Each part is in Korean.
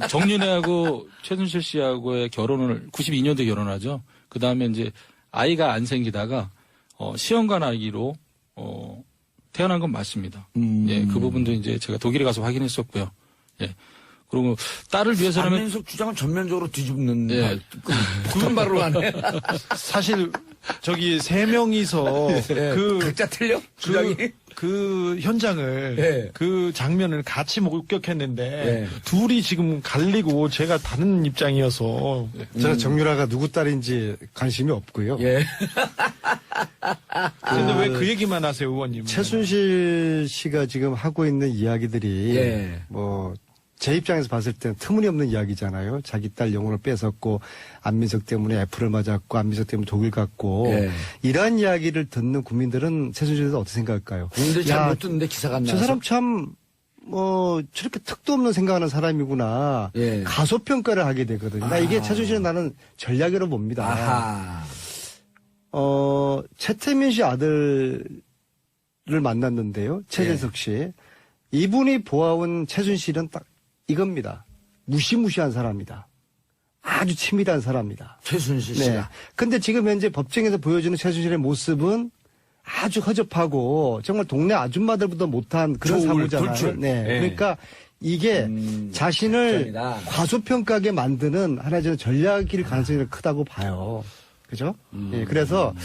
정윤회하고 최순실 씨하고의 결혼을 92년도에 결혼하죠. 그 다음에 이제 아이가 안 생기다가 시험관 아기로 태어난 건 맞습니다. 예, 그 부분도 이제 제가 독일에 가서 확인했었고요. 예. 그리고 딸을 위해서라면 안민석 주장은 전면적으로 뒤집는 예. 굳은 발로 하네. 사실 저기 세 명이서 그 각자 틀려? 주장이? 그 현장을 예. 그 장면을 같이 목격했는데 예. 둘이 지금 갈리고 제가 다른 입장이어서 저는 정유라가 누구 딸인지 관심이 없고요. 예. 근데 왜 그 얘기만 하세요, 의원님? 최순실 씨가 지금 하고 있는 이야기들이 예. 뭐 제 입장에서 봤을 때는 터무니없는 이야기잖아요. 자기 딸 영혼을 뺏었고 안민석 때문에 애플을 맞았고 안민석 때문에 독일 갔고 예. 이러한 이야기를 듣는 국민들은 최순실에 대해서 어떻게 생각할까요? 국민들이 야, 잘 못 듣는데 기사가 안 저 나와서. 사람 참 저렇게 턱도 없는 생각하는 사람이구나. 예. 가소평가를 하게 되거든요. 나 이게 최순실은 나는 전략으로 봅니다. 아하. 최태민 씨 아들을 만났는데요. 최재석 씨. 이분이 보아온 최순실은 딱 이겁니다. 무시무시한 사람이다. 아주 치밀한 사람이다. 최순실 네. 씨가. 근데 지금 현재 법정에서 보여주는 최순실의 모습은 아주 허접하고 정말 동네 아줌마들보다 못한 그런 조울, 사고잖아요. 돌출. 네. 네. 그러니까 이게 자신을 작전이다. 과소평가하게 만드는 하나의 저는 전략일 가능성이 크다고 봐요. 그죠? 예, 그래서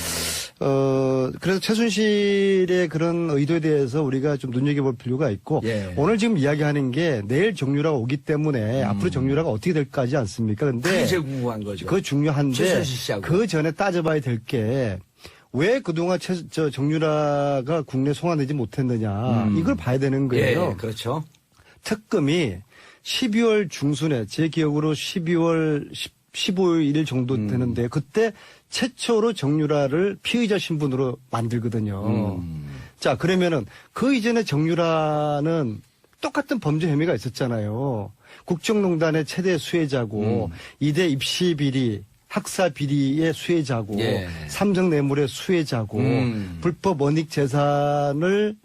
최순실의 그런 의도에 대해서 우리가 좀 눈여겨볼 필요가 있고, 예. 오늘 지금 이야기하는 게 내일 정유라가 오기 때문에 앞으로 정유라가 어떻게 될까 하지 않습니까? 근데 그게 제일 궁금한 거죠. 그거 중요한데, 최순실 씨하고. 그 전에 따져봐야 될 게, 왜 그동안 정유라가 국내 송환되지 못했느냐, 이걸 봐야 되는 거예요. 예, 그렇죠. 특검이 12월 중순에, 제 기억으로 12월 15일 정도 되는데, 그때 최초로 정유라를 피의자 신분으로 만들거든요. 자, 그러면은 그 이전에 정유라는 똑같은 범죄 혐의가 있었잖아요. 국정농단의 최대 수혜자고, 이대 입시 비리, 학사 비리의 수혜자고, 예. 삼성 뇌물의 수혜자고, 불법 원익 재산을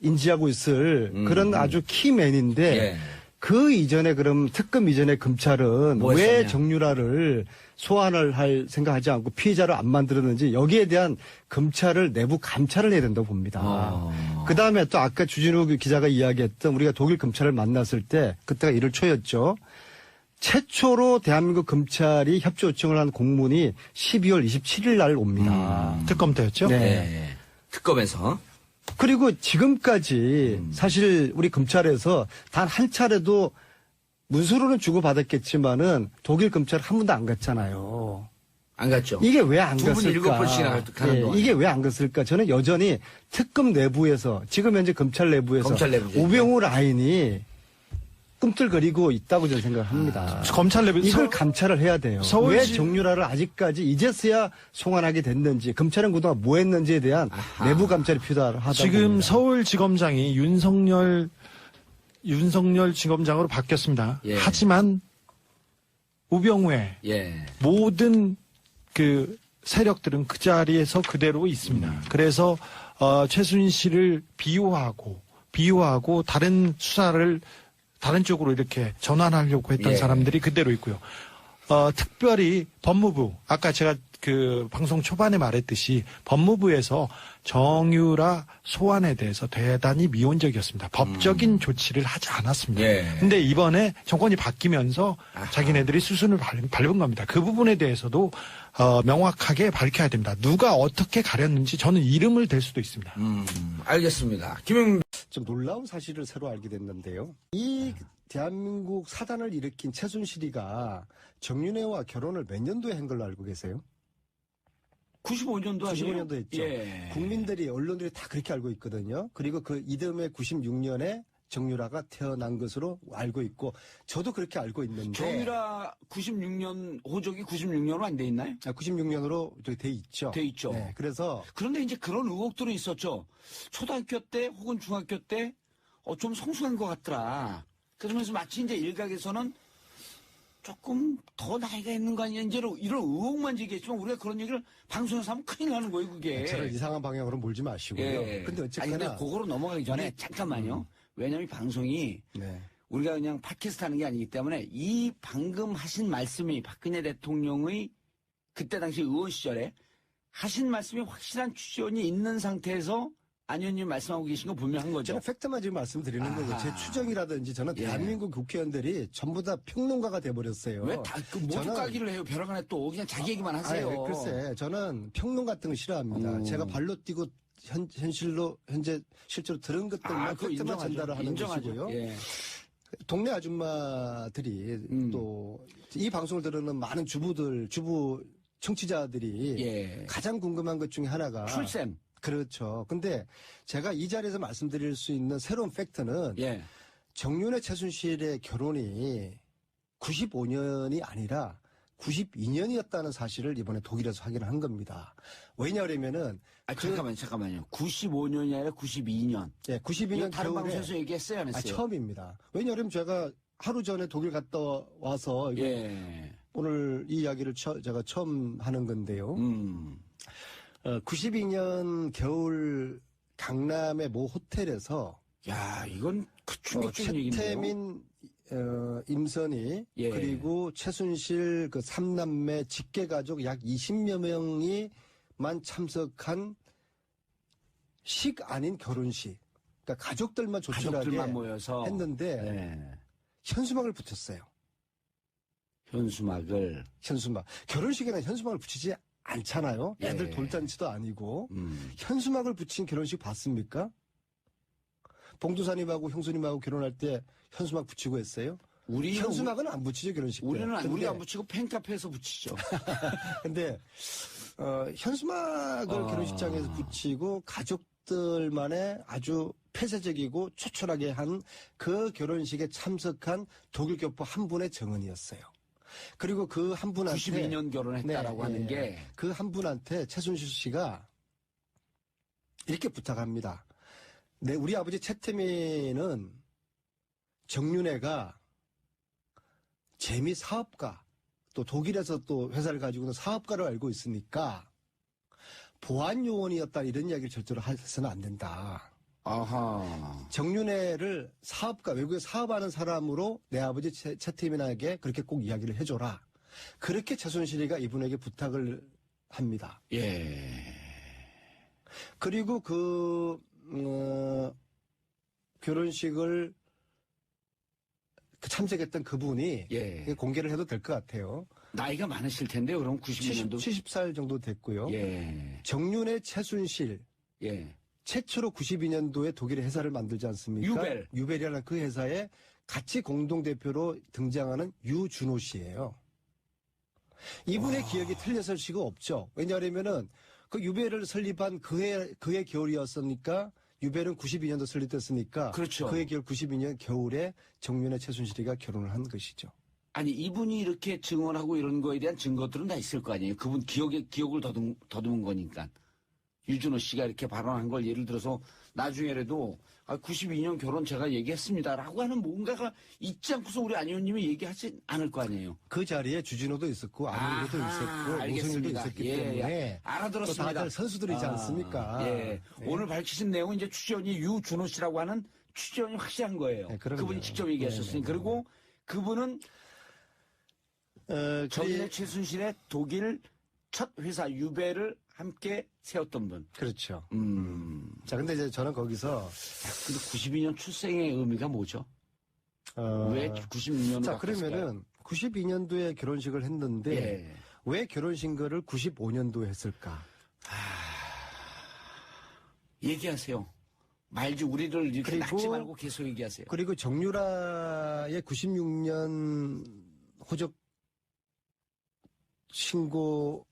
인지하고 있을 그런 아주 키맨인데, 예. 그 이전에 그럼 특검 이전에 검찰은 뭐 왜 했었냐? 정유라를 소환을 할 생각하지 않고 피의자를 안 만들었는지 여기에 대한 검찰을 내부 감찰을 해야 된다고 봅니다. 그 다음에 또 아까 주진우 기자가 이야기했던 우리가 독일 검찰을 만났을 때 그때가 1월 초였죠. 최초로 대한민국 검찰이 협조 요청을 한 공문이 12월 27일 날 옵니다. 특검 때였죠? 네. 예. 특검에서. 그리고 지금까지 사실 우리 검찰에서 단 한 차례도 문서로는 주고받았겠지만은 독일 검찰 한 번도 안 갔잖아요. 안 갔죠. 이게 왜 안 두 분 갔을까? 일곱 번씩이나 가는 동안. 이게 왜 안 갔을까? 저는 여전히 특검 내부에서 지금 현재 검찰 내부에서 검찰 내부죠. 우병우 라인이 꿈틀거리고 있다고 저는 생각합니다. 검찰 내부 이걸 감찰을 해야 돼요. 왜 정유라를 아직까지 이제서야 송환하게 됐는지, 검찰은 그동안 뭐 했는지에 대한 내부 감찰이 필요하다고 지금 봅니다. 서울지검장이 윤석열 지검장으로 바뀌었습니다. 예. 하지만 우병우의 예. 모든 그 세력들은 그 자리에서 그대로 있습니다. 그래서 최순실을 비호하고 다른 수사를 다른 쪽으로 이렇게 전환하려고 했던 예. 사람들이 그대로 있고요. 특별히 법무부, 아까 제가 그 방송 초반에 말했듯이 법무부에서 정유라 소환에 대해서 대단히 미온적이었습니다. 법적인 조치를 하지 않았습니다. 예. 근데 이번에 정권이 바뀌면서 자기네들이 수순을 밟은 겁니다. 그 부분에 대해서도 명확하게 밝혀야 됩니다. 누가 어떻게 가렸는지 저는 이름을 댈 수도 있습니다. 알겠습니다. 김영 좀 놀라운 사실을 새로 알게 됐는데요. 이 대한민국 사단을 일으킨 최순실이가 정윤회와 결혼을 몇 년도에 한 걸로 알고 계세요? 95년도 아니에요? 95년도 했죠. 예. 국민들이, 언론들이 다 그렇게 알고 있거든요. 그리고 그 이듬해 96년에 정유라가 태어난 것으로 알고 있고, 저도 그렇게 알고 있는데. 정유라 96년, 호적이 96년으로 안 돼 있나요? 96년으로 돼 있죠. 돼 있죠. 네, 그래서 그런데 이제 그런 의혹들은 있었죠. 초등학교 때 혹은 중학교 때 좀 성숙한 것 같더라. 그러면서 마치 이제 일각에서는 조금 더 나이가 있는 거 아니냐, 이제 이런 의혹만 제기했지만 우리가 그런 얘기를 방송에서 하면 큰일 나는 거예요, 그게. 저를 이상한 방향으로 몰지 마시고요. 예. 근데 아니, 어쨌거나 근데 그거로 넘어가기 전에 잠깐만요. 왜냐면 이 방송이 네. 우리가 그냥 팟캐스트 하는 게 아니기 때문에 이 방금 하신 말씀이 박근혜 대통령의 그때 당시 의원 시절에 하신 말씀이 확실한 추천이 있는 상태에서 안 의원님 말씀하고 계신 거 분명한 거죠. 저는 팩트만 지금 말씀드리는 거고 제 추정이라든지 저는 예. 대한민국 국회의원들이 전부 다 평론가가 돼버렸어요. 왜 다 그 모두 까기를 해요? 벼랑간에 또 그냥 자기 얘기만 하세요. 아니, 글쎄, 저는 평론 같은 거 싫어합니다. 제가 발로 뛰고 현재 실제로 들은 것들만 그거 팩트만 인정하죠. 전달을 하는 인정하죠. 것이고요. 예. 동네 아줌마들이 또 이 방송을 들으는 많은 주부 청취자들이 예. 가장 궁금한 것 중에 하나가 출생. 그렇죠. 근데 제가 이 자리에서 말씀드릴 수 있는 새로운 팩트는 예. 정윤회 최순실의 결혼이 95년이 아니라 92년이었다는 사실을 이번에 독일에서 확인을 한 겁니다. 왜냐하면은 잠깐만요. 95년이 아니라 92년. 예, 92년 다른 겨울에 방송에서 얘기했어요, 안 했어요? 처음입니다. 왜냐하면 제가 하루 전에 독일 갔다 와서 예. 오늘 이 이야기를 제가 처음 하는 건데요. 92년 겨울 강남의 모 호텔에서 야, 이건 충격적인 얘기인데요. 최태민, 임선희 예. 그리고 최순실 그 3남매 직계가족 약 20여 명이만 참석한 식 아닌 결혼식. 그러니까 가족들만 조촐하게 모여서 했는데 예. 현수막을 붙였어요. 현수막을. 현수막. 결혼식에는 현수막을 붙이지 않잖아요. 애들 예. 돌잔치도 아니고. 현수막을 붙인 결혼식 봤습니까? 봉두사님하고 형수님하고 결혼할 때 현수막 붙이고 했어요? 현수막은 안 붙이죠, 결혼식 때. 우리가 안 붙이고 팬카페에서 붙이죠. 근데, 현수막을 결혼식장에서 붙이고 가족들만의 아주 폐쇄적이고 초촐하게 한 그 결혼식에 참석한 독일 교포 한 분의 정언이었어요. 그리고 그 한 분한테 92년 결혼했다라고 하는 게 그 한 분한테 최순실 씨가 이렇게 부탁합니다. 네, 우리 아버지 최태민은 정윤회가 재미 사업가 또 독일에서 또 회사를 가지고는 사업가로 알고 있으니까 보안 요원이었다 이런 이야기를 절대로 해서는 안 된다. 아하. 정윤회를 사업가, 외국에 사업하는 사람으로 내 아버지 최태민에게 그렇게 꼭 이야기를 해줘라. 그렇게 최순실이가 이분에게 부탁을 합니다. 예. 그리고 결혼식을 참석했던 그분이 예. 공개를 해도 될 것 같아요. 나이가 많으실 텐데요, 그럼 90년도. 70살 정도 됐고요. 예. 정윤회 최순실. 예. 최초로 92년도에 독일에 회사를 만들지 않습니까? 유벨이라는 그 회사에 같이 공동대표로 등장하는 유준호 씨예요. 이분의 기억이 틀렸을 수가 없죠. 왜냐하면은 그 유벨을 설립한 그해 겨울이었으니까 유벨은 92년도 설립됐으니까 그렇죠. 그해 겨울 92년 겨울에 정윤회 최순실이가 결혼을 한 것이죠. 아니, 이분이 이렇게 증언하고 이런 거에 대한 증거들은 다 있을 거 아니에요. 그분 기억을 더듬은 거니까. 유준호 씨가 이렇게 발언한 걸 예를 들어서 나중에라도 92년 결혼 제가 얘기했습니다라고 하는 뭔가가 있지 않고서 우리 안 의원님이 얘기하지 않을 거 아니에요. 그 자리에 주진호도 있었고 안희도 있었고 노승일도 있었기 때문에 알아들었습니다. 또 다들 선수들이지 않습니까? 예. 오늘 밝히신 내용은 이제 취재원이 유준호 씨라고 하는 취재원이 확실한 거예요. 네, 그럼요. 그분이 직접 얘기하셨으니. 그리고 그분은 정윤회 최순실의 독일 첫 회사 유벨을 함께 세웠던 분. 그렇죠. 자, 근데 이제 저는 거기서 근데 92년 출생의 의미가 뭐죠? 왜 96년으로 자, 그러면은 92년도에 결혼식을 했는데 예. 왜 결혼식을 95년도에 했을까? 얘기하세요. 말지 우리를 이렇게 그리고- 낚지 말고 계속 얘기하세요. 그리고 정유라의 96년 호적 신고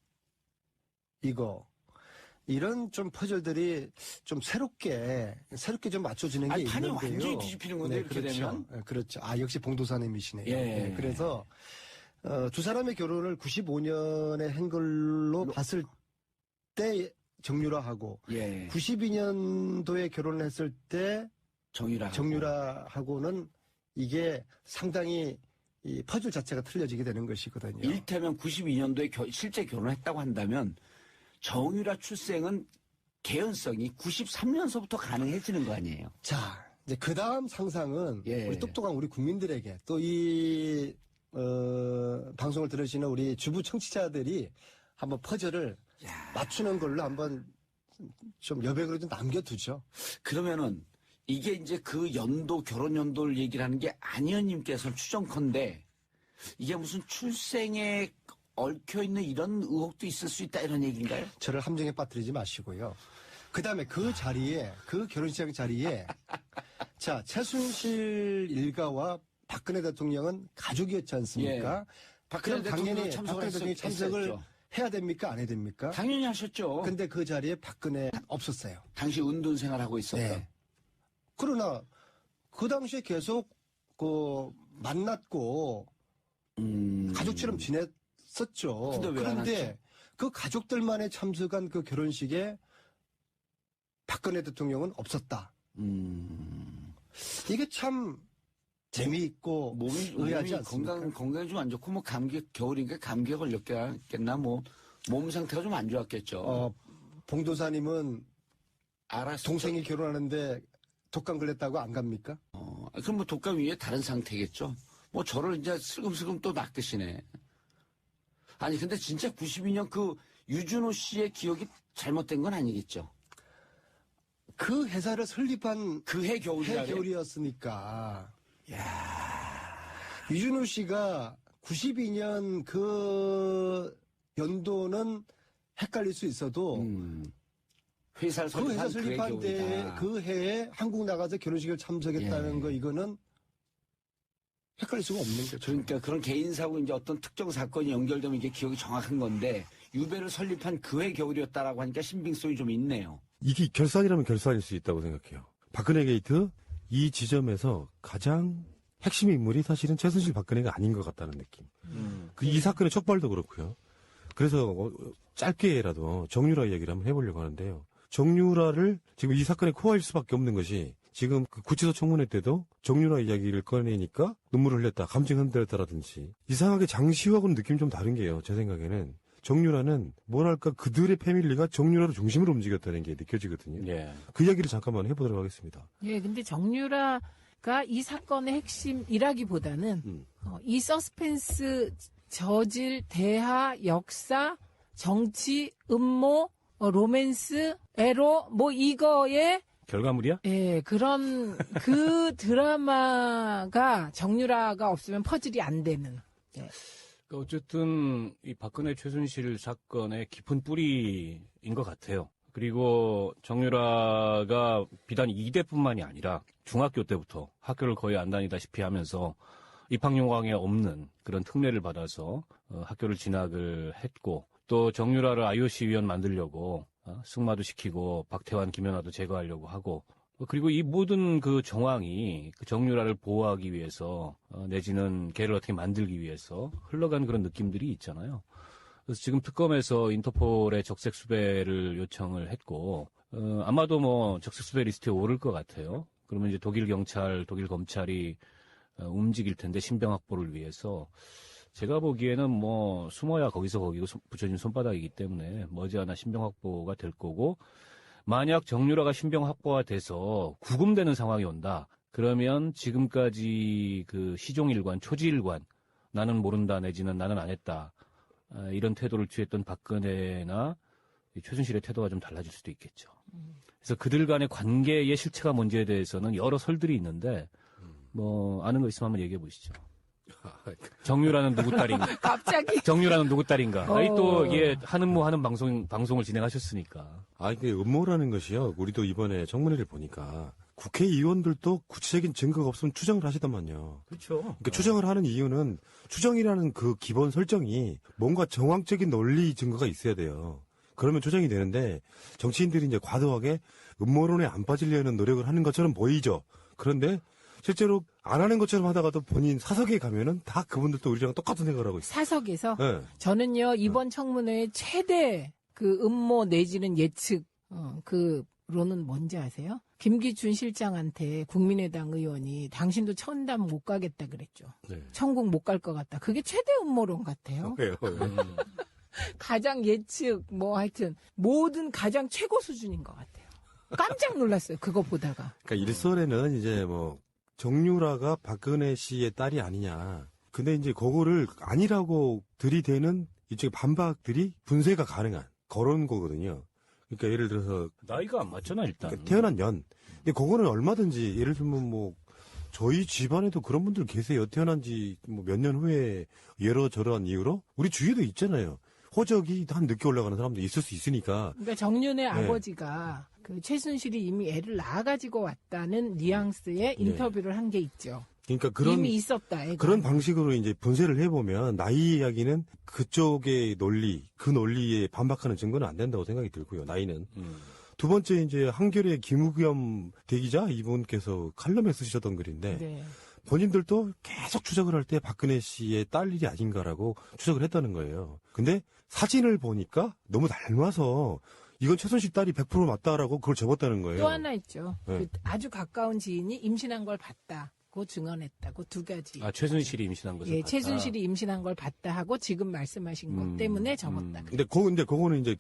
이런 좀 퍼즐들이 좀 새롭게 좀 맞춰지는 게 아니, 판이 있는데요. 완전히 뒤집히는 건데, 이렇게 그렇죠. 되면? 네, 그렇죠. 역시 봉도사님이시네요. 예. 네, 그래서 두 사람의 결혼을 95년에 한 걸로 봤을 때 정유라하고 예. 92년도에 결혼을 했을 때 정유라하고는 이게 상당히 이 퍼즐 자체가 틀려지게 되는 것이거든요. 일테면 92년도에 실제 결혼했다고 한다면 정유라 출생은 개연성이 93년서부터 가능해지는 거 아니에요? 자, 이제 그 다음 상상은 예. 우리 똑똑한 우리 국민들에게 또 이 방송을 들으시는 우리 주부 청취자들이 한번 퍼즐을 맞추는 걸로 한번 좀 여백으로 좀 남겨두죠. 그러면은 이게 이제 그 연도 결혼 연도를 얘기를 하는 게 안의원님께서 추정컨대 이게 무슨 출생에 얽혀 있는 이런 의혹도 있을 수 있다 이런 얘기인가요? 저를 함정에 빠뜨리지 마시고요. 그 다음에 그 자리에, 그 결혼식 자리에, 자, 최순실 일가와 박근혜 대통령은 가족이었지 않습니까? 박근혜 그럼 당연히 대통령도 박근혜 대통령이 참석을 했었죠. 해야 됩니까? 안 해야 됩니까? 당연히 하셨죠. 근데 그 자리에 박근혜 없었어요. 당시 은둔 생활하고 있었던. 네. 그러나 그 당시에 계속 만났고 가족처럼 지냈었죠. 근데 왜안 그런데 그 가족들만의 참석한 그 결혼식에 박근혜 대통령은 없었다. 이게 참 재미있고 몸이 의아하지 않습니까? 건강이 좀 안 좋고 뭐 감기 겨울이니까 감기에 걸렸겠나 뭐 몸 상태가 좀 안 좋았겠죠. 봉도사님은 알았어. 동생이 결혼하는데 독감 걸렸다고 안 갑니까? 그럼 뭐 독감 위에 다른 상태겠죠. 뭐 저를 이제 슬금슬금 또 낚으시네. 아니 근데 진짜 92년 그 유준호 씨의 기억이 잘못된 건 아니겠죠. 그 회사를 설립한 그 해 겨울이라. 겨울이었으니까. 유준호 씨가 92년 그 연도는 헷갈릴 수 있어도 회사를 그 회사 설립한 설립한 그 해 겨울이다. 그 해에 한국 나가서 결혼식을 참석했다는 예. 거 이거는 헷갈릴 수가 없는 거죠. 그러니까 그런 개인사고 이제 어떤 특정 사건이 연결되면 이게 기억이 정확한 건데 유배를 설립한 그 해 겨울이었다라고 하니까 신빙성이 좀 있네요. 이게 결산이라면 결산일 수 있다고 생각해요. 박근혜 게이트 이 지점에서 가장 핵심 인물이 사실은 최순실 박근혜가 아닌 것 같다는 느낌. 이 사건의 촉발도 그렇고요. 그래서 짧게라도 정유라 이야기를 한번 해보려고 하는데요. 정유라를 지금 이 사건의 코어일 수밖에 없는 것이 지금 그 구치소 청문회 때도 정유라 이야기를 꺼내니까 눈물을 흘렸다, 감정 흔들렸다라든지 이상하게 장시호하고는 느낌이 좀 다른 게요. 제 생각에는 정유라는 뭐랄까 그들의 패밀리가 정유라를 중심으로 움직였다는 게 느껴지거든요. 예. 그 이야기를 잠깐만 해보도록 하겠습니다. 예, 근데 정유라가 이 사건의 핵심이라기보다는 이 서스펜스 저질 대하 역사 정치 음모 로맨스 에로 뭐 이거에 결과물이야? 예, 그런 그 드라마가 정유라가 없으면 퍼즐이 안 되는. 예. 그러니까 어쨌든 이 박근혜 최순실 사건의 깊은 뿌리인 것 같아요. 그리고 정유라가 비단 이대뿐만이 아니라 중학교 때부터 학교를 거의 안 다니다시피 하면서 입학요강에 없는 그런 특례를 받아서 학교를 진학을 했고 또 정유라를 IOC 위원 만들려고 승마도 시키고 박태환, 김연아도 제거하려고 하고 그리고 이 모든 그 정황이 그 정유라를 보호하기 위해서 내지는 걔를 어떻게 만들기 위해서 흘러간 그런 느낌들이 있잖아요. 그래서 지금 특검에서 인터폴의 적색 수배를 요청을 했고 아마도 뭐 적색 수배 리스트에 오를 것 같아요. 그러면 이제 독일 경찰, 독일 검찰이 움직일 텐데 신병 확보를 위해서 제가 보기에는 뭐 숨어야 거기서 거기고 붙여진 손바닥이기 때문에 머지않아 신병 확보가 될 거고 만약 정유라가 신병 확보가 돼서 구금되는 상황이 온다. 그러면 지금까지 그 시종일관, 초지일관 나는 모른다 내지는 나는 안 했다. 이런 태도를 취했던 박근혜나 최순실의 태도가 좀 달라질 수도 있겠죠. 그래서 그들 간의 관계의 실체가 뭔지에 대해서는 여러 설들이 있는데 뭐 아는 거 있으면 한번 얘기해 보시죠. 정유라는 누구 딸인가? 갑자기 정유라는 누구 딸인가? 아니 또 이게 하는 뭐 하는 방송을 진행하셨으니까. 이게 음모라는 것이요. 우리도 이번에 청문회를 보니까 국회의원들도 구체적인 증거가 없으면 추정을 하시더만요. 그렇죠. 그러니까 추정을 하는 이유는 추정이라는 그 기본 설정이 뭔가 정황적인 논리 증거가 있어야 돼요. 그러면 추정이 되는데 정치인들이 이제 과도하게 음모론에 안 빠지려는 노력을 하는 것처럼 보이죠. 그런데 실제로 안 하는 것처럼 하다가도 본인 사석에 가면은 다 그분들도 우리랑 똑같은 생각을 하고 있어요. 사석에서 네. 저는요 이번 청문회의 최대 그 음모 내지는 예측 그로는 뭔지 아세요? 김기춘 실장한테 국민의당 의원이 당신도 천담 못 가겠다 그랬죠. 네. 천국 못 갈 것 같다. 그게 최대 음모론 같아요. 왜요? 가장 예측 뭐 하여튼 모든 가장 최고 수준인 것 같아요. 깜짝 놀랐어요. 그거 보다가. 그러니까 일설에는 이제 뭐 정유라가 박근혜 씨의 딸이 아니냐. 근데 이제 그거를 아니라고 들이대는 이쪽의 반박들이 분쇄가 가능한 그런 거거든요. 그러니까 예를 들어서 나이가 안 맞잖아, 일단. 그러니까 태어난 년. 근데 그거는 얼마든지 예를 들면 뭐 저희 집안에도 그런 분들 계세요. 태어난 지 뭐 몇 년 후에 여러저러한 이유로 우리 주위에도 있잖아요. 호적이 한 늦게 올라가는 사람도 있을 수 있으니까. 그러니까 정윤의 아버지가 그 최순실이 이미 애를 낳아가지고 왔다는 뉘앙스의 인터뷰를 한 게 있죠. 그러니까 그런 이미 있었다. 애가. 그런 방식으로 이제 분쇄를 해보면 나이 이야기는 그쪽의 논리, 그 논리에 반박하는 증거는 안 된다고 생각이 들고요. 나이는. 두 번째 이제 한겨레 김우겸 대기자 이분께서 칼럼에 쓰셨던 글인데 네. 본인들도 계속 추적을 할 때 박근혜 씨의 딸 일이 아닌가라고 추적을 했다는 거예요. 근데 사진을 보니까 너무 닮아서 이건 최순실 딸이 100% 맞다라고 그걸 접었다는 거예요. 또 하나 있죠. 네. 그 아주 가까운 지인이 임신한 걸 봤다고 증언했다고 두 가지. 아, 최순실이 임신한 것을 예, 봤다. 최순실이 임신한 걸 봤다 하고 지금 말씀하신 것 때문에 접었다. 근데 그거는 이제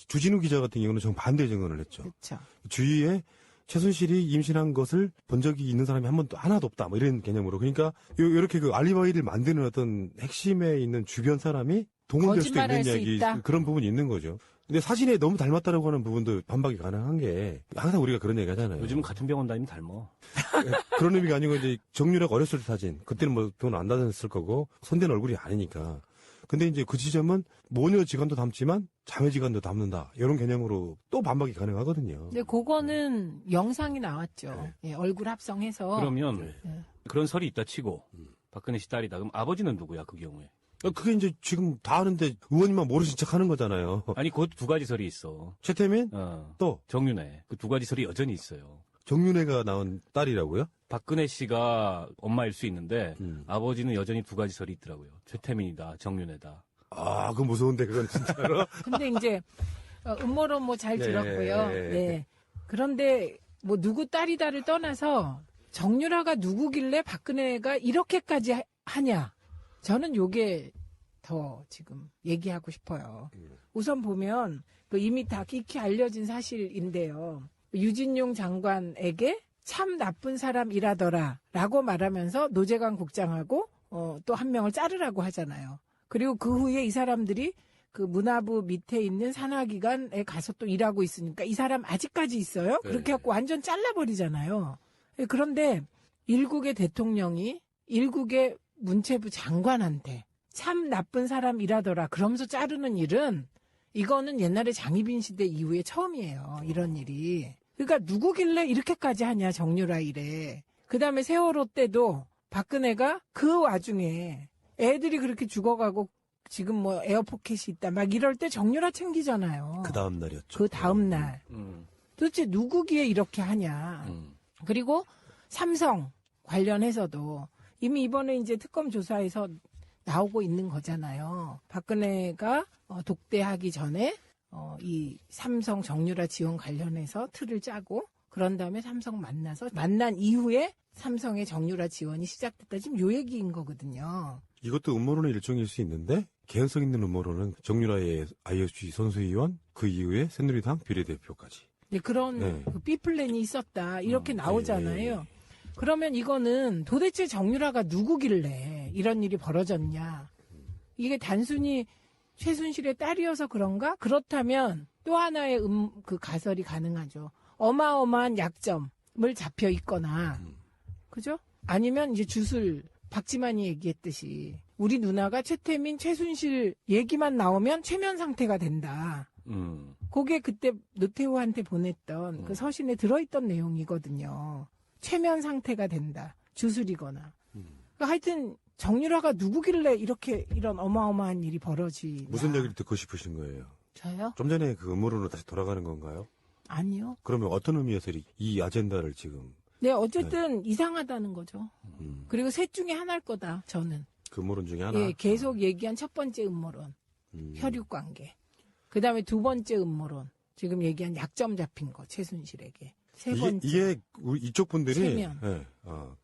주진우 기자 같은 경우는 정반대 증언을 했죠. 그렇죠. 주위에 최순실이 임신한 것을 본 적이 있는 사람이 한 번도 하나도 없다. 뭐 이런 개념으로. 그러니까 이렇게 그 알리바이를 만드는 어떤 핵심에 있는 주변 사람이 동원될 수도 거짓말할 있는 수 이야기 있다? 그런 부분이 있는 거죠. 근데 사진에 너무 닮았다라고 하는 부분도 반박이 가능한 게 항상 우리가 그런 얘기 하잖아요. 요즘은 같은 병원 다니면 닮어. 그런 의미가 아니고 이제 정유라가 어렸을 때 사진. 그때는 뭐 돈 안 다녔을 거고 손댄 얼굴이 아니니까. 근데 이제 그 지점은 모녀 지간도 닮지만 자매 지간도 닮는다. 이런 개념으로 또 반박이 가능하거든요. 근데 그거는 영상이 나왔죠. 예, 얼굴 합성해서. 그러면 네. 그런 설이 있다 치고 박근혜 씨 딸이다. 그럼 아버지는 누구야, 그 경우에? 그게 이제 지금 다 아는데 의원님만 모르신 척 하는 거잖아요. 아니, 그 두 가지 설이 있어. 최태민 또 정윤회. 그 두 가지 설이 여전히 있어요. 정윤회가 낳은 딸이라고요? 박근혜 씨가 엄마일 수 있는데 음. 아버지는 여전히 두 가지 설이 있더라고요. 최태민이다, 정윤회다. 아, 그건 무서운데 그건 진짜로. 근데 이제 음모론 뭐 잘 네. 들었고요. 네. 그런데 뭐 누구 딸이다를 떠나서 정유라가 누구길래 박근혜가 이렇게까지 하냐. 저는 요게 더 지금 얘기하고 싶어요. 우선 보면 그 이미 다 익히 알려진 사실인데요. 유진용 장관에게 참 나쁜 사람이라더라 라고 말하면서 노재관 국장하고 또 한 명을 자르라고 하잖아요. 그리고 그 후에 이 사람들이 그 문화부 밑에 있는 산하기관에 가서 또 일하고 있으니까 이 사람 아직까지 있어요? 그렇게 해갖고 완전 잘라버리잖아요. 그런데 일국의 대통령이 일국의 문체부 장관한테 참 나쁜 사람이라더라 그러면서 자르는 일은 이거는 옛날에 장희빈 시대 이후에 처음이에요. 이런 일이. 그러니까 누구길래 이렇게까지 하냐 정유라 일에. 그다음에 세월호 때도 박근혜가 그 와중에 애들이 그렇게 죽어가고 지금 뭐 에어포켓이 있다 막 이럴 때 정유라 챙기잖아요. 그 다음 날이었죠. 그 다음 날. 도대체 누구기에 이렇게 하냐. 그리고 삼성 관련해서도 이미 이번에 이제 특검 조사에서 나오고 있는 거잖아요. 박근혜가 독대하기 전에 이 삼성 정유라 지원 관련해서 틀을 짜고 그런 다음에 삼성 만나서 만난 이후에 삼성의 정유라 지원이 시작됐다. 지금 요 얘기인 거거든요. 이것도 음모론의 일종일 수 있는데 개연성 있는 음모론은 정유라의 IOC 선수위원 그 이후에 새누리당 비례대표까지. 네, 그런 네. 그 B플랜이 있었다. 이렇게 나오잖아요. 그러면 이거는 도대체 정유라가 누구길래 이런 일이 벌어졌냐. 이게 단순히 최순실의 딸이어서 그런가? 그렇다면 또 하나의 그 가설이 가능하죠. 어마어마한 약점을 잡혀 있거나, 그죠? 아니면 이제 주술, 박지만이 얘기했듯이 우리 누나가 최태민, 최순실 얘기만 나오면 최면 상태가 된다. 그게 그때 노태우한테 보냈던 그 서신에 들어있던 내용이거든요. 최면 상태가 된다. 주술이거나. 그러니까 하여튼 정유라가 누구길래 이런 어마어마한 일이 벌어지냐. 무슨 얘기를 듣고 싶으신 거예요? 저요? 좀 전에 그 음모론으로 다시 돌아가는 건가요? 아니요. 그러면 어떤 의미에서 이 아젠다를 지금 네, 어쨌든 이상하다는 거죠. 음, 그리고 셋 중에 하나일 거다, 저는. 그 음모론 중에 하나? 예, 계속 얘기한 첫 번째 음모론. 혈육 관계. 그 다음에 두 번째 음모론. 지금 얘기한 약점 잡힌 거, 최순실에게. 세 번째. 이게 이쪽 분들이 세면. 예,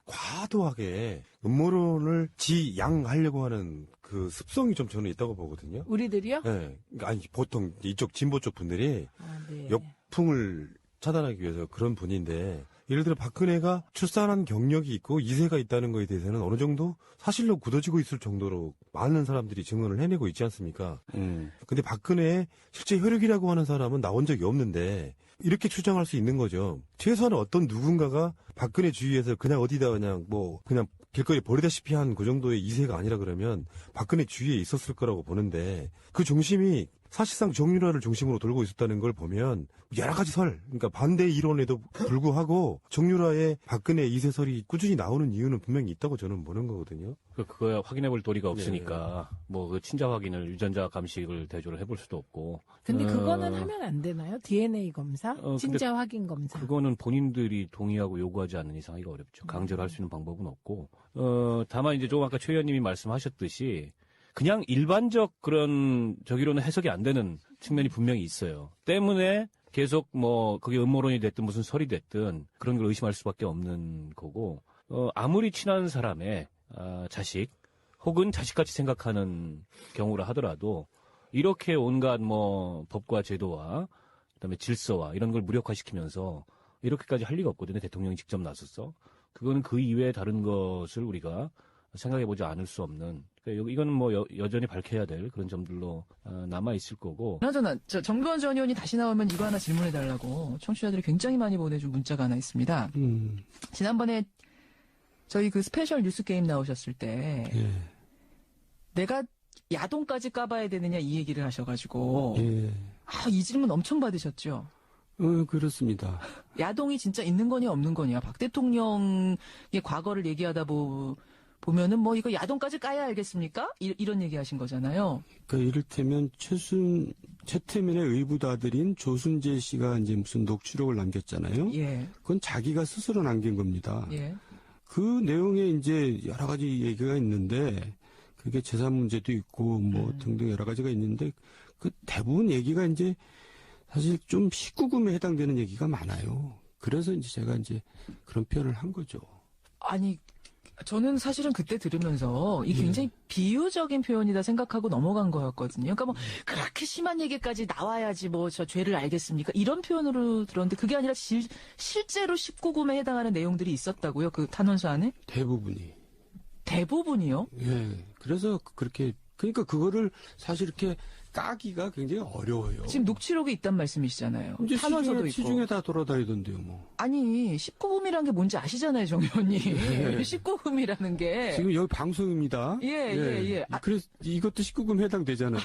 과도하게 음모론을 지양하려고 하는 그 습성이 좀 저는 있다고 보거든요. 우리들이요? 예, 아니 보통 이쪽 진보 쪽 분들이 아, 네. 역풍을 차단하기 위해서 그런 분인데 예를 들어 박근혜가 출산한 경력이 있고 이세가 있다는 거에 대해서는 어느 정도 사실로 굳어지고 있을 정도로 많은 사람들이 증언을 해내고 있지 않습니까? 근데 박근혜의 실제 혈육이라고 하는 사람은 나온 적이 없는데 이렇게 추정할 수 있는 거죠. 최소한 어떤 누군가가 박근혜 주위에서 그냥 어디다 그냥 길거리에 버리다시피 한 그 정도의 이세가 아니라 그러면 박근혜 주위에 있었을 거라고 보는데 그 중심이 사실상 정유라를 중심으로 돌고 있었다는 걸 보면 여러 가지 그러니까 반대 이론에도 불구하고 정유라의 박근혜 이세설이 꾸준히 나오는 이유는 분명히 있다고 저는 보는 거거든요. 그거야 확인해볼 도리가 없으니까 뭐 그 친자 확인을 유전자 감식을 대조를 해볼 수도 없고. 근데 그거는 하면 안 되나요? DNA 검사, 친자 확인 검사. 그거는 본인들이 동의하고 요구하지 않는 이상 하기가 어렵죠. 강제로 할 수 있는 방법은 없고. 다만 이제 좀 아까 최 의원님이 말씀하셨듯이 그냥 일반적 그런 저기로는 해석이 안 되는 측면이 분명히 있어요. 때문에 계속 뭐 그게 음모론이 됐든 무슨 설이 됐든 그런 걸 의심할 수밖에 없는 거고 아무리 친한 사람의 자식 혹은 자식같이 생각하는 경우라 하더라도 이렇게 온갖 뭐 법과 제도와 그다음에 질서와 이런 걸 무력화시키면서 이렇게까지 할 리가 없거든요. 대통령이 직접 나서서. 그거는 그 이외에 다른 것을 우리가 생각해보지 않을 수 없는, 그러니까 이거는 뭐 여전히 밝혀야 될 그런 점들로 남아있을 거고. 그나저나 정두원 전 의원이 다시 나오면 이거 하나 질문해달라고 청취자들이 굉장히 많이 보내준 문자가 하나 있습니다. 지난번에 저희 그 스페셜 뉴스 게임 나오셨을 때 내가 야동까지 까봐야 되느냐 이 얘기를 하셔가지고 이 질문 엄청 받으셨죠? 그렇습니다. 야동이 진짜 있는 거냐 없는 거냐. 박 대통령의 과거를 얘기하다 보면은 뭐 이거 야동까지 까야 알겠습니까? 이런 얘기 하신 거잖아요. 그러니까 이를테면 최태민의 의붓아들인 조순재 씨가 이제 무슨 녹취록을 남겼잖아요. 예. 그건 자기가 스스로 남긴 겁니다. 예. 그 내용에 이제 여러 가지 얘기가 있는데 그게 재산 문제도 있고 뭐 등등 여러 가지가 있는데 그 대부분 얘기가 이제 사실 좀 19금에 해당되는 얘기가 많아요. 그래서 이제 제가 이제 그런 표현을 한 거죠. 아니, 저는 사실은 그때 들으면서 이게 굉장히 비유적인 표현이다 생각하고 넘어간 거였거든요. 그러니까 뭐 그렇게 심한 얘기까지 나와야지 뭐 저 죄를 알겠습니까? 이런 표현으로 들었는데 그게 아니라 실제로 19금에 해당하는 내용들이 있었다고요? 그 탄원서 안에? 대부분이. 대부분이요? 예. 그래서 그러니까 그거를 사실 이렇게 까기가 굉장히 어려워요. 지금 녹취록이 있단 말씀이시잖아요. 이제 탄원서도 있고. 시중에 다 돌아다니던데요, 뭐. 아니, 19금이라는 게 뭔지 아시잖아요, 정 의원님. 19금이라는 게. 지금 여기 방송입니다. 예. 그래서 이것도 19금 해당되잖아요.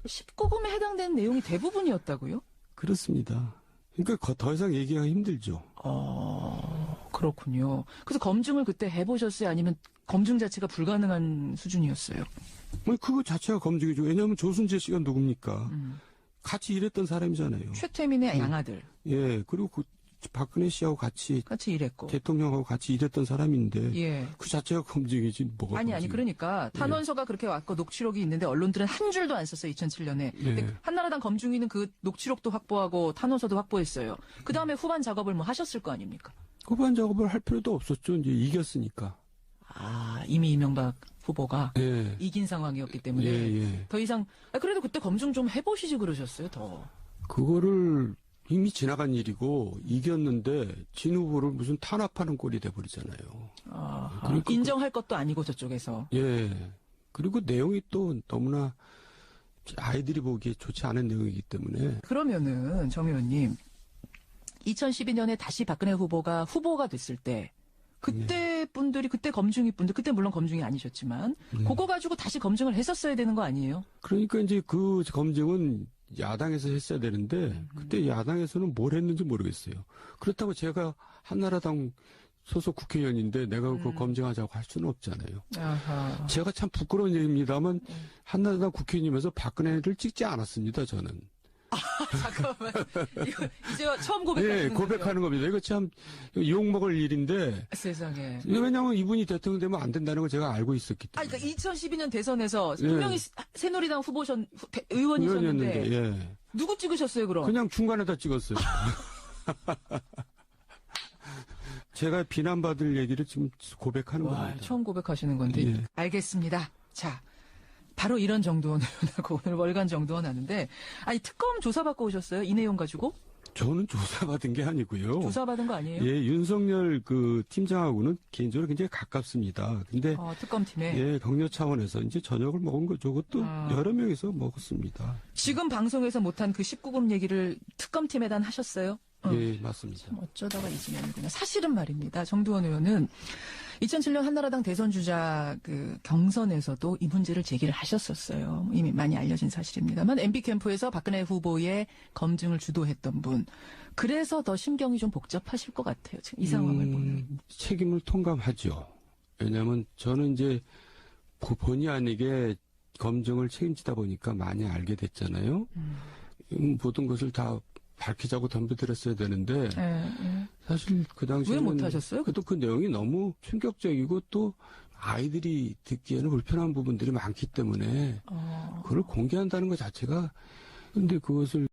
19금에 해당되는 내용이 대부분이었다고요? 그렇습니다. 그러니까 더 이상 얘기가 힘들죠. 그렇군요. 그래서 검증을 그때 해보셨어요? 아니면 검증 자체가 불가능한 수준이었어요? 뭐 그거 자체가 검증이죠. 왜냐하면 조순재 씨가 누굽니까? 같이 일했던 사람이잖아요. 최태민의 양아들. 예, 그리고 박근혜 씨하고 같이 일했고. 대통령하고 같이 일했던 사람인데 예. 그 자체가 검증이지 뭐가 아니 검증이에요. 그러니까 탄원서가 그렇게 왔고 녹취록이 있는데 언론들은 한 줄도 안 썼어요. 2007년에. 근데 한나라당 검증위는 그 녹취록도 확보하고 탄원서도 확보했어요. 그다음에 후반 작업을 뭐 하셨을 거 아닙니까? 후반 작업을 할 필요도 없었죠. 이제 이겼으니까. 이미 이명박 후보가 예. 이긴 상황이었기 때문에 예. 더 이상 그래도 그때 검증 좀 해보시지 그러셨어요. 더. 그거를 이미 지나간 일이고 이겼는데 진 후보를 무슨 탄압하는 꼴이 돼버리잖아요. 그러니까 인정할 것도 아니고 저쪽에서. 예. 그리고 내용이 또 너무나 아이들이 보기에 좋지 않은 내용이기 때문에. 그러면은 정 의원님 2012년에 다시 박근혜 후보가 됐을 때 그때 분들이 그때 검증이 분들 그때 물론 검증이 아니셨지만 그거 가지고 다시 검증을 했었어야 되는 거 아니에요? 그러니까 이제 그 검증은 야당에서 했어야 되는데 그때 야당에서는 뭘 했는지 모르겠어요. 그렇다고 제가 한나라당 소속 국회의원인데 내가 그거 검증하자고 할 수는 없잖아요. 아하. 제가 참 부끄러운 얘기입니다만 한나라당 국회의원이면서 박근혜를 찍지 않았습니다. 저는. 잠깐만. 이거 이제 처음 고백하는 예, 거예요. 고백하는 겁니다. 이거 참 욕먹을 일인데. 세상에. 왜냐하면 이분이 대통령 되면 안 된다는 걸 제가 알고 있었기 때문에. 그러니까 2012년 대선에서 분명히 새누리당 의원이셨는데 의원이었는데, 누구 찍으셨어요 그럼? 그냥 중간에다 찍었어요. 제가 비난받을 얘기를 지금 고백하는 겁니다. 처음 고백하시는 건데. 예. 알겠습니다. 자. 바로 이런 정도원을 하고 오늘 월간 정도원 하는데 특검 조사받고 오셨어요? 이 내용 가지고? 저는 조사받은 게 아니고요. 조사받은 거 아니에요? 예, 윤석열 그 팀장하고는 개인적으로 굉장히 가깝습니다. 근데 특검팀에. 예, 격려 차원에서 이제 저녁을 먹은 거죠. 그것도 여러 명이서 먹었습니다. 지금 방송에서 못한 그 19금 얘기를 특검팀에다 하셨어요? 예, 맞습니다. 참 어쩌다가 이 지경이구나. 사실은 말입니다. 정두원 의원은 2007년 한나라당 대선 주자 그 경선에서도 이 문제를 제기를 하셨었어요. 이미 많이 알려진 사실입니다만 MB 캠프에서 박근혜 후보의 검증을 주도했던 분. 그래서 더 심경이 좀 복잡하실 것 같아요. 지금 이 상황을 보면. 책임을 통감하죠. 왜냐하면 저는 이제 본의 아니게 검증을 책임지다 보니까 많이 알게 됐잖아요. 모든 것을 다 밝히자고 덤벼들었어야 되는데 사실 그 당시에는 왜 못하셨어요? 그래도 그 내용이 너무 충격적이고 또 아이들이 듣기에는 불편한 부분들이 많기 때문에 그걸 공개한다는 것 자체가 근데 그것을